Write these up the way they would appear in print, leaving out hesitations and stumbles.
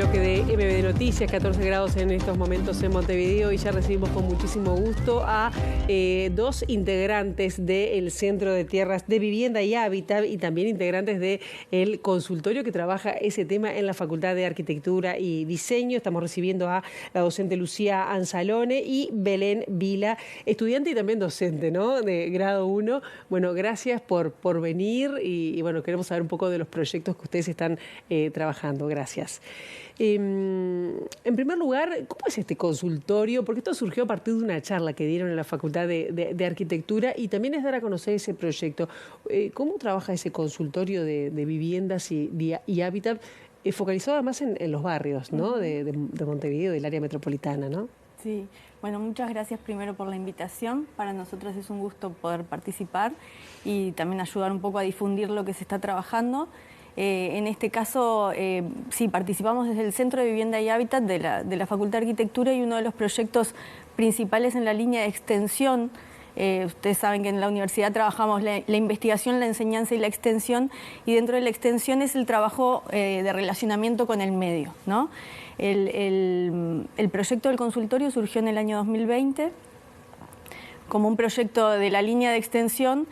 bloque de MBD Noticias, 14 grados en estos momentos en Montevideo, y ya recibimos con muchísimo gusto a dos integrantes del Centro de Tierras de Vivienda y Hábitat y también integrantes del consultorio que trabaja ese tema en la Facultad de Arquitectura y Diseño. Estamos recibiendo a la docente Lucía Anzalone y Belén Vila, estudiante y también docente, ¿no?, de grado 1. Bueno, gracias por venir y bueno, queremos saber un poco de los proyectos que ustedes están trabajando. Gracias. En primer lugar, ¿cómo es este consultorio? Porque esto surgió a partir de una charla que dieron en la Facultad de Arquitectura y también es dar a conocer ese proyecto. ¿Cómo trabaja ese consultorio de viviendas y hábitat focalizado además en los barrios, ¿no?, de Montevideo, del área metropolitana, ¿no? Sí, bueno, muchas gracias primero por la invitación. Para nosotros es un gusto poder participar y también ayudar un poco a difundir lo que se está trabajando. En este caso, sí, participamos desde el Centro de Vivienda y Hábitat de la Facultad de Arquitectura y uno de los proyectos principales en la línea de extensión. Ustedes saben que en la universidad trabajamos la investigación, la enseñanza y la extensión, y dentro de la extensión es el trabajo de relacionamiento con el medio, ¿no? El proyecto del consultorio surgió en el año 2020 como un proyecto de la línea de extensión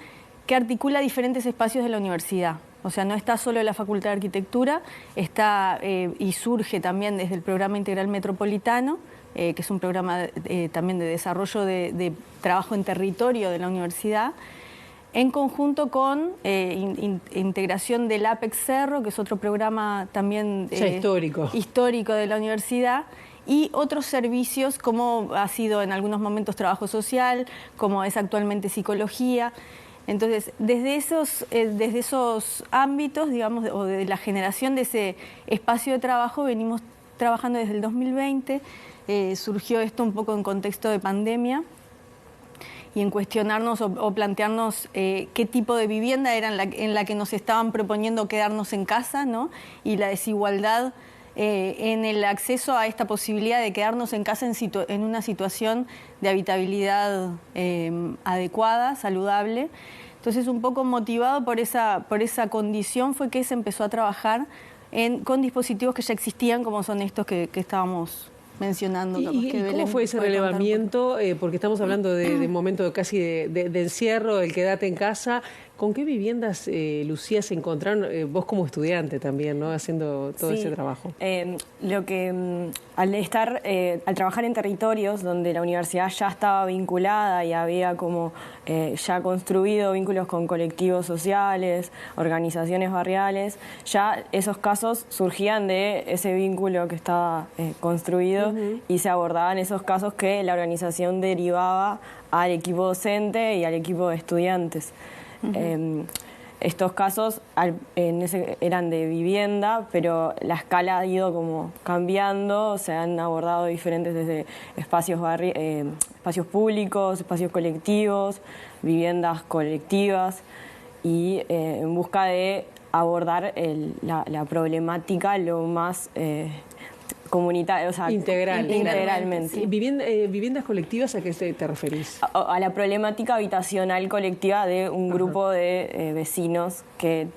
que articula diferentes espacios de la universidad. O sea, no está solo la Facultad de Arquitectura, está y surge también desde el Programa Integral Metropolitano, que es un programa también de desarrollo de trabajo en territorio de la universidad, en conjunto con integración del APEX Cerro, que es otro programa también histórico de la universidad, y otros servicios como ha sido en algunos momentos trabajo social, como es actualmente psicología. Entonces, desde esos ámbitos, digamos, o de la generación de ese espacio de trabajo, venimos trabajando desde el 2020. Surgió esto un poco en contexto de pandemia y en cuestionarnos o plantearnos qué tipo de vivienda era en la que nos estaban proponiendo quedarnos en casa, ¿no? Y la desigualdad en el acceso a esta posibilidad de quedarnos en casa en una situación de habitabilidad adecuada, saludable. Entonces, un poco motivado por esa condición fue que se empezó a trabajar con dispositivos que ya existían, como son estos que estábamos mencionando. ¿Y cómo fue ese relevamiento? Porque estamos hablando de un momento casi de encierro, el quédate en casa. ¿Con qué viviendas, Lucía, se encontraron, vos como estudiante también, ¿no?, haciendo todo ese trabajo? Al trabajar en territorios donde la universidad ya estaba vinculada y había como ya construido vínculos con colectivos sociales, organizaciones barriales, ya esos casos surgían de ese vínculo que estaba construido y se abordaban esos casos que la organización derivaba al equipo docente y al equipo de estudiantes. Estos casos eran de vivienda, pero la escala ha ido como cambiando, se han abordado diferentes desde espacios públicos, espacios colectivos, viviendas colectivas, y en busca de abordar la problemática lo más comunitaria, o sea, integralmente. Sí. ¿Viviendas colectivas a qué te referís? A la problemática habitacional colectiva de un grupo de vecinos que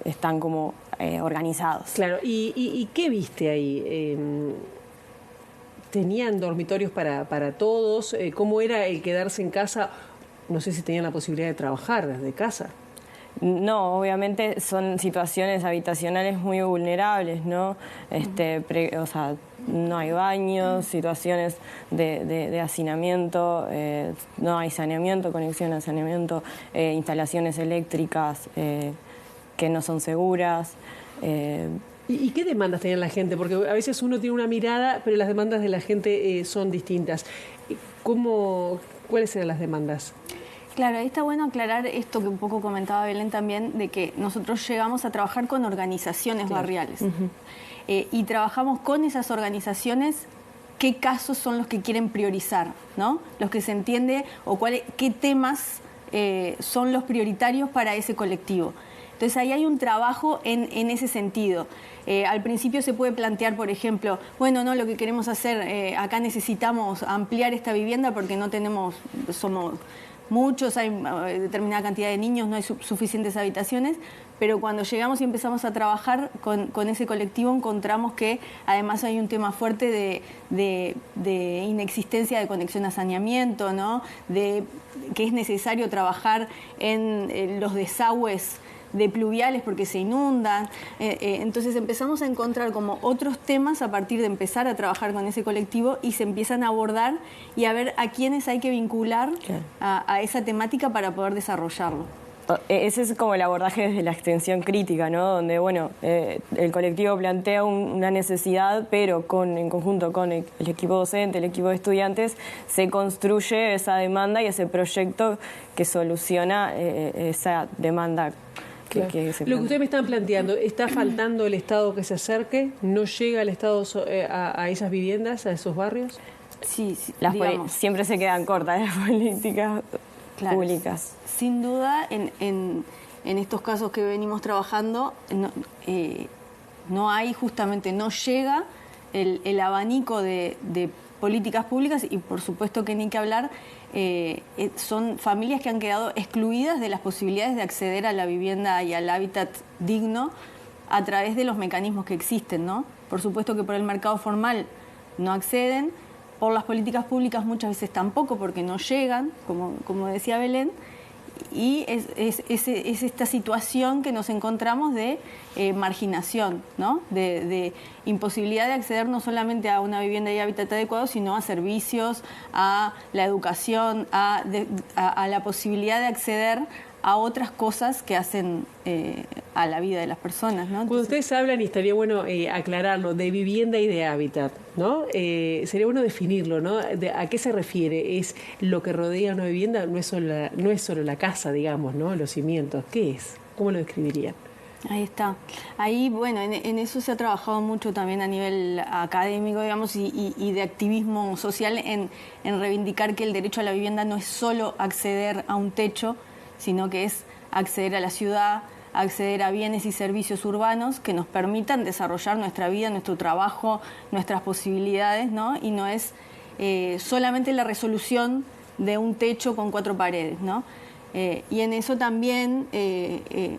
están como organizados. Claro, ¿y qué viste ahí? ¿Tenían dormitorios para todos? ¿Cómo era el quedarse en casa? No sé si tenían la posibilidad de trabajar desde casa. No, obviamente son situaciones habitacionales muy vulnerables, ¿no? O sea, no hay baños, situaciones de hacinamiento, no hay saneamiento, conexión a saneamiento, instalaciones eléctricas que no son seguras. ¿Y qué demandas tenía la gente? Porque a veces uno tiene una mirada, pero las demandas de la gente son distintas. ¿Cuáles eran las demandas? Claro, ahí está bueno aclarar esto que un poco comentaba Belén también, de que nosotros llegamos a trabajar con organizaciones barriales. Y trabajamos con esas organizaciones qué casos son los que quieren priorizar, ¿no? Los que se entiende o qué temas son los prioritarios para ese colectivo. Entonces ahí hay un trabajo en ese sentido. Al principio se puede plantear, por ejemplo, bueno, no, lo que queremos hacer, acá necesitamos ampliar esta vivienda porque no tenemos, somos muchos, hay determinada cantidad de niños, no hay suficientes habitaciones, pero cuando llegamos y empezamos a trabajar con ese colectivo encontramos que además hay un tema fuerte de inexistencia de conexión a saneamiento, ¿no? De que es necesario trabajar en los desagües de pluviales porque se inundan. Entonces empezamos a encontrar como otros temas a partir de empezar a trabajar con ese colectivo y se empiezan a abordar y a ver a quiénes hay que vincular a esa temática para poder desarrollarlo. Ese es como el abordaje desde la extensión crítica, ¿no? Donde, bueno, el colectivo plantea una necesidad, pero en conjunto con el equipo docente, el equipo de estudiantes, se construye esa demanda y ese proyecto que soluciona esa demanda. Claro. Lo que ustedes me están planteando, ¿está faltando el Estado que se acerque? ¿No llega el Estado a esas viviendas, a esos barrios? Sí, siempre se quedan cortas las políticas públicas. Sin duda, en estos casos que venimos trabajando, no hay justamente, no llega el abanico de políticas públicas y por supuesto que ni que hablar, son familias que han quedado excluidas de las posibilidades de acceder a la vivienda y al hábitat digno a través de los mecanismos que existen, ¿no? Por supuesto que por el mercado formal no acceden, por las políticas públicas muchas veces tampoco porque no llegan, como decía Belén, y es esta situación que nos encontramos de marginación, ¿no? De imposibilidad de acceder no solamente a una vivienda y hábitat adecuado, sino a servicios, a la educación, a la posibilidad de acceder a otras cosas que hacen a la vida de las personas, ¿no? Entonces, cuando ustedes hablan, y estaría bueno aclararlo, de vivienda y de hábitat, ¿no? Sería bueno definirlo, ¿no? ¿A qué se refiere? ¿Es lo que rodea una vivienda? No es solo la casa, digamos, ¿no? Los cimientos. ¿Qué es? ¿Cómo lo describirían? Ahí está. Ahí, bueno, en eso se ha trabajado mucho también a nivel académico, digamos, y de activismo social en reivindicar que el derecho a la vivienda no es solo acceder a un techo, sino que es acceder a la ciudad, acceder a bienes y servicios urbanos que nos permitan desarrollar nuestra vida, nuestro trabajo, nuestras posibilidades, ¿no? Y no es solamente la resolución de un techo con 4 paredes, ¿no? Y en eso también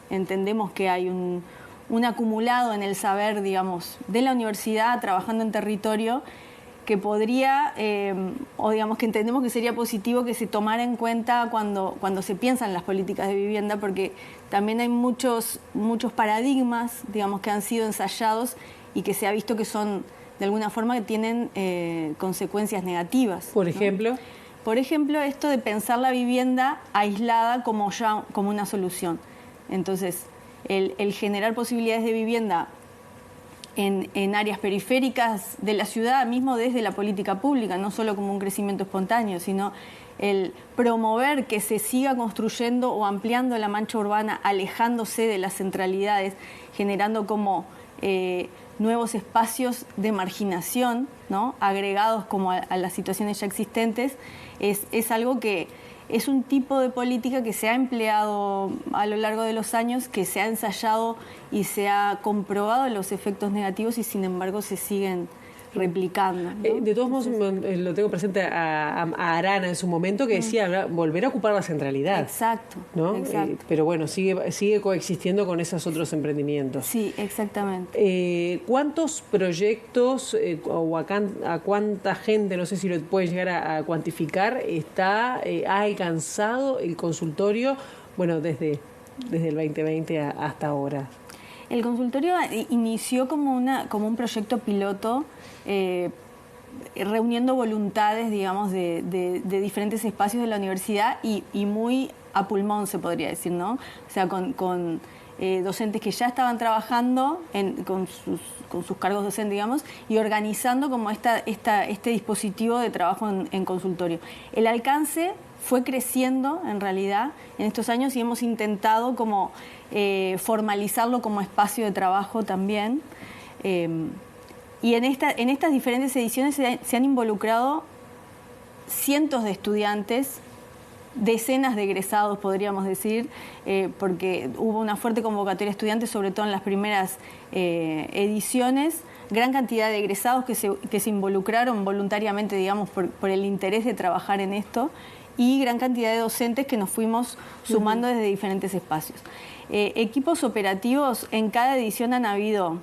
entendemos que hay un acumulado en el saber, digamos, de la universidad trabajando en territorio que podría, o digamos que entendemos que sería positivo que se tomara en cuenta cuando se piensan las políticas de vivienda, porque también hay muchos paradigmas, digamos, que han sido ensayados y que se ha visto que son, de alguna forma, que tienen consecuencias negativas. Por ejemplo, ¿no? Por ejemplo, esto de pensar la vivienda aislada como una solución. Entonces, el generar posibilidades de vivienda en áreas periféricas de la ciudad, mismo desde la política pública, no solo como un crecimiento espontáneo, sino el promover que se siga construyendo o ampliando la mancha urbana, alejándose de las centralidades, generando como nuevos espacios de marginación, ¿no? Agregados como a las situaciones ya existentes, es algo que es un tipo de política que se ha empleado a lo largo de los años, que se ha ensayado y se ha comprobado los efectos negativos y sin embargo se siguen replicando, ¿no? De todos modos, lo tengo presente a Arana en su momento, que decía volver a ocupar la centralidad. Exacto, ¿no? Exacto. Pero bueno, sigue coexistiendo con esos otros emprendimientos. Sí, exactamente. ¿Cuántos proyectos o a cuánta gente, no sé si lo pueden llegar a cuantificar, ha alcanzado el consultorio, bueno, desde el 2020 hasta ahora? El consultorio inició como un proyecto piloto, reuniendo voluntades, digamos, de diferentes espacios de la universidad y muy a pulmón, se podría decir, ¿no? O sea, con docentes que ya estaban trabajando con sus cargos docentes, digamos, y organizando como este dispositivo de trabajo en consultorio. El alcance fue creciendo, en realidad, en estos años y hemos intentado como formalizarlo como espacio de trabajo también. Y en estas diferentes ediciones se han involucrado cientos de estudiantes, decenas de egresados, podríamos decir, porque hubo una fuerte convocatoria de estudiantes, sobre todo en las primeras ediciones, gran cantidad de egresados que se involucraron voluntariamente, digamos, por el interés de trabajar en esto, y gran cantidad de docentes que nos fuimos sumando desde diferentes espacios. Equipos operativos, en cada edición han habido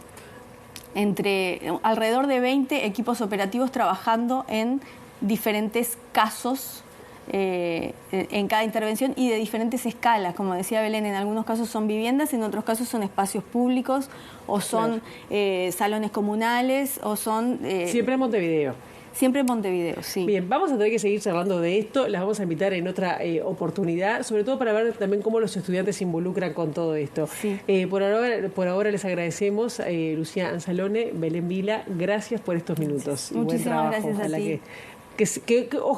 alrededor de 20 equipos operativos trabajando en diferentes casos en cada intervención y de diferentes escalas. Como decía Belén, en algunos casos son viviendas, en otros casos son espacios públicos o son salones comunales o son... Siempre en Montevideo. Siempre en Montevideo, sí. Bien, vamos a tener que seguir charlando de esto, las vamos a invitar en otra oportunidad, sobre todo para ver también cómo los estudiantes se involucran con todo esto. Sí. Por ahora les agradecemos, Lucía Anzalone, Belén Vila, gracias por estos minutos. Muchísimas gracias a ti. Ojalá